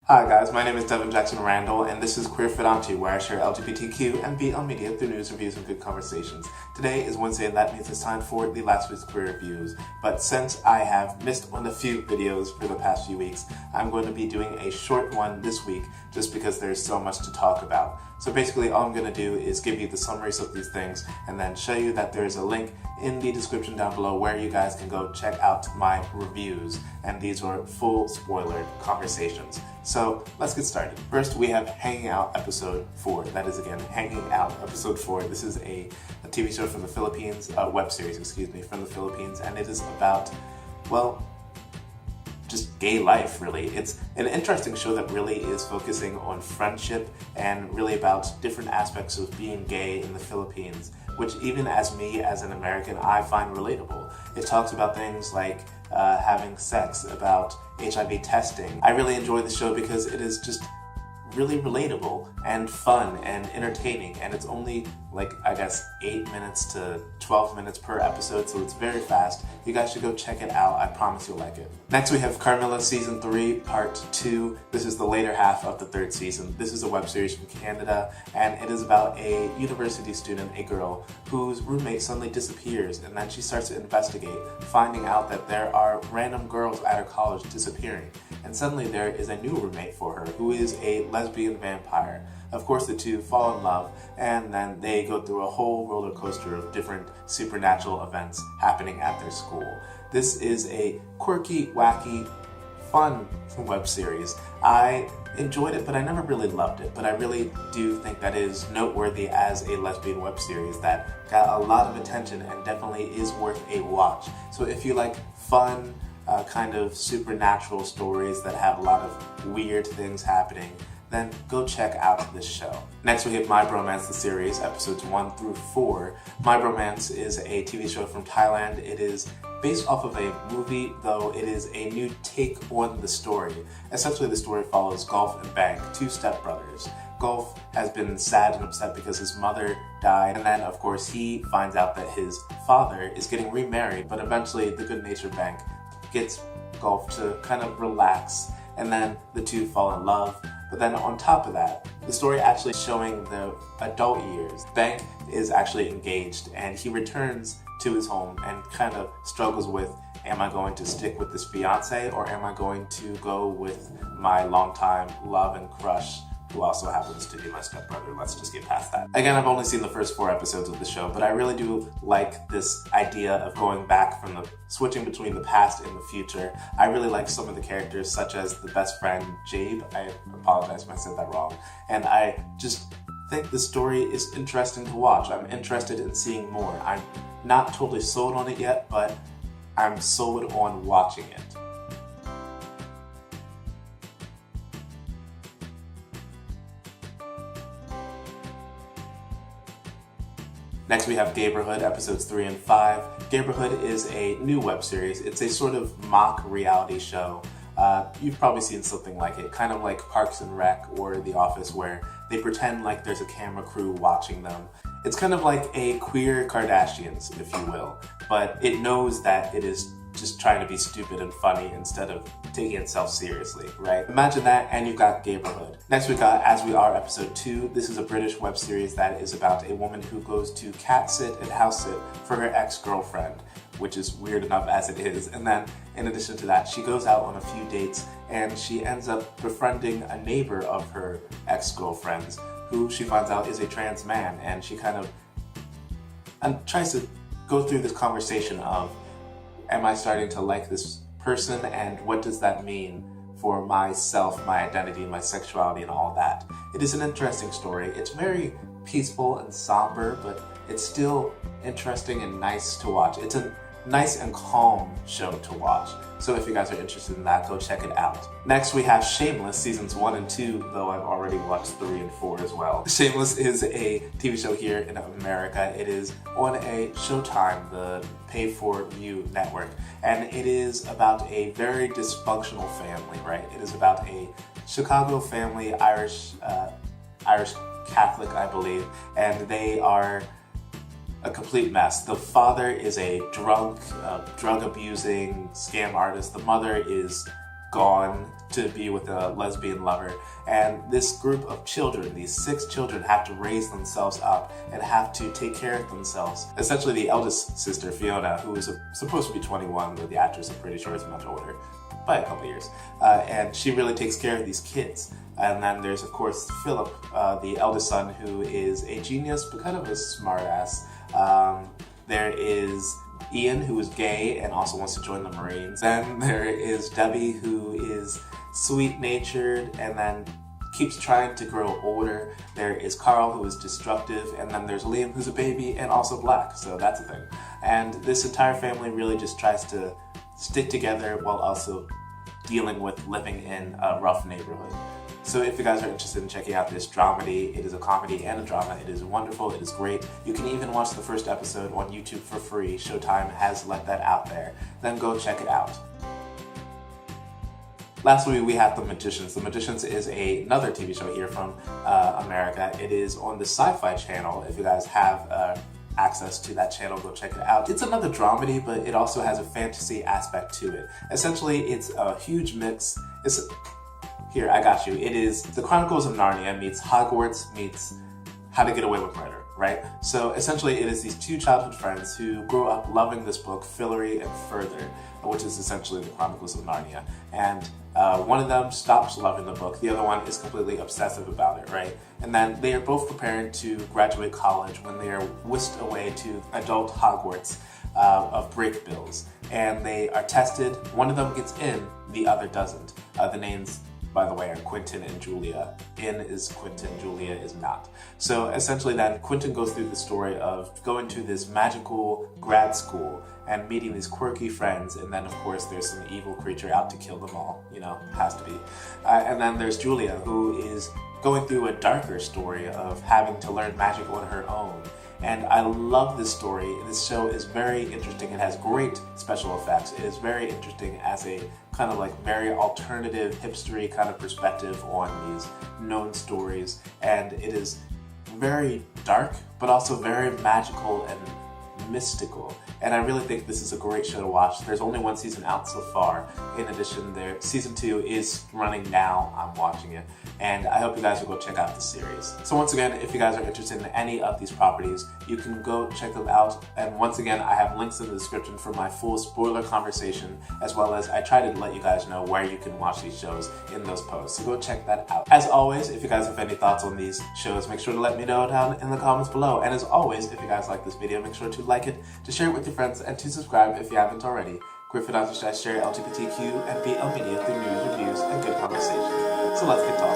Hi guys, my name is Devin Jackson Randall, and this is Queer Fudanshi, where I share LGBTQ and BL Media through news, reviews, and good conversations. Today is Wednesday, and that means it's time for the last week's queer reviews. But since I have missed on a few videos for the past few weeks, I'm going to be doing a short one this week, just because there's so much to talk about. So basically, all I'm going to do is give you the summaries of these things, and then show you that there's a link in the description down below where you guys can go check out my reviews. And these were full spoiler conversations. So let's get started. First, we have Hanging Out episode 4. That is, again, Hanging Out episode 4. This is a TV show from the Philippines, web series, from the Philippines, and it is about, well, just gay life, really. It's an interesting show that really is focusing on friendship and really about different aspects of being gay in the Philippines, which even as me, as an American, I find relatable. It talks about things like having sex, about HIV testing. I really enjoy the show because it is just really relatable and fun and entertaining, and it's only like, I guess, 8 minutes to 12 minutes per episode, so it's very fast. You guys should go check it out. I promise you'll like it. Next we have Carmilla Season 3 Part 2. This is the later half of the third season. This is a web series from Canada, and it is about a university student, a girl, whose roommate suddenly disappears, and then she starts to investigate, finding out that there are random girls at her college disappearing. And suddenly there is a new roommate for her, who is a lesbian vampire. Of course, the two fall in love, and then they go through a whole roller coaster of different supernatural events happening at their school. This is a quirky, wacky, fun web series. I enjoyed it, but I never really loved it. But I really do think that is noteworthy as a lesbian web series that got a lot of attention and definitely is worth a watch. So if you like fun, kind of supernatural stories that have a lot of weird things happening, then go check out this show. Next we have My Bromance, the series, episodes 1 through 4. My Bromance is a TV show from Thailand. It is based off of a movie, though it is a new take on the story. Essentially, the story follows Golf and Bank, two stepbrothers. Golf has been sad and upset because his mother died, and then, of course, he finds out that his father is getting remarried, but eventually the good-natured Bank gets Golf to kind of relax, and then the two fall in love. But then on top of that, the story actually showing the adult years. Bank is actually engaged, and he returns to his home and kind of struggles with, am I going to stick with this fiance, or am I going to go with my longtime love and crush, who also happens to be my stepbrother? Let's just get past that. Again, I've only seen the first 4 episodes of the show, but I really do like this idea of going back from switching between the past and the future. I really like some of the characters, such as the best friend, Jabe. I apologize if I said that wrong. And I just think the story is interesting to watch. I'm interested in seeing more. I'm not totally sold on it yet, but I'm sold on watching it. Next we have Gayborhood, episodes 3 and 5. Gayborhood is a new web series. It's a sort of mock reality show. You've probably seen something like it, kind of like Parks and Rec or The Office, where they pretend like there's a camera crew watching them. It's kind of like a queer Kardashians, if you will, but it knows that it is just trying to be stupid and funny instead of taking itself seriously, right? Imagine that, and you've got Gayborhood. Next we got As We Are, episode 2. This is a British web series that is about a woman who goes to cat sit and house sit for her ex-girlfriend, which is weird enough as it is. And then, in addition to that, she goes out on a few dates, and she ends up befriending a neighbor of her ex-girlfriend's, who she finds out is a trans man, and she kind of tries to go through this conversation of, am I starting to like this person, and what does that mean for myself, my identity, my sexuality, and all that? It is an interesting story. It's very peaceful and somber, but it's still interesting and nice to watch. It's a nice and calm show to watch. So if you guys are interested in that, go check it out. Next we have Shameless, seasons 1 and 2, though I've already watched 3 and 4 as well. Shameless is a TV show here in America. It is on a Showtime, the pay-for-view network, and it is about a very dysfunctional family, right? It is about a Chicago family, Irish Catholic, I believe, and they are a complete mess. The father is a drug-abusing scam artist. The mother is gone to be with a lesbian lover, and this group of children, these 6 children, have to raise themselves up and have to take care of themselves. Essentially, the eldest sister, Fiona, who is supposed to be 21, but the actress, I'm pretty sure, is much older by a couple years, and she really takes care of these kids. And then there's, of course, Philip, the eldest son, who is a genius but kind of a smartass. There is Ian, who is gay and also wants to join the Marines. Then there is Debbie, who is sweet-natured and then keeps trying to grow older. There is Carl, who is destructive, and then there's Liam, who's a baby and also black, so that's a thing. And this entire family really just tries to stick together while also dealing with living in a rough neighborhood. So if you guys are interested in checking out this dramedy, it is a comedy and a drama. It is wonderful. It is great. You can even watch the first episode on YouTube for free. Showtime has let that out there. Then go check it out. Lastly, we have The Magicians. The Magicians is another TV show here from America. It is on the Sci-Fi Channel. If you guys have access to that channel, go check it out. It's another dramedy, but it also has a fantasy aspect to it. Essentially, it's a huge mix. Here, I got you. It is The Chronicles of Narnia meets Hogwarts meets How to Get Away with Murder, right? So essentially it is these 2 childhood friends who grew up loving this book, Fillory and Further, which is essentially The Chronicles of Narnia. And one of them stops loving the book, the other one is completely obsessive about it, right? And then they are both preparing to graduate college when they are whisked away to adult Hogwarts of Brakebills. And they are tested, one of them gets in, the other doesn't. The names, by the way, are Quentin and Julia. In is Quentin, Julia is not. So essentially then Quentin goes through the story of going to this magical grad school and meeting these quirky friends, and then of course there's some evil creature out to kill them all, you know, has to be. And then there's Julia, who is going through a darker story of having to learn magic on her own. And I love this story. This show is very interesting. It has great special effects. It is very interesting as a kind of like very alternative, hipstery kind of perspective on these known stories. And it is very dark, but also very magical and mystical. And I really think this is a great show to watch. There's only 1 season out so far. In addition, season 2 is running now. I'm watching it. And I hope you guys will go check out the series. So once again, if you guys are interested in any of these properties, you can go check them out. And once again, I have links in the description for my full spoiler conversation, as well as I try to let you guys know where you can watch these shows in those posts. So go check that out. As always, if you guys have any thoughts on these shows, make sure to let me know down in the comments below. And as always, if you guys like this video, make sure to like it, to share it with your friends, and to subscribe if you haven't already. Queer Fudanshi share LGBTQ and BL Media through news, reviews, and good conversation. So let's get talking.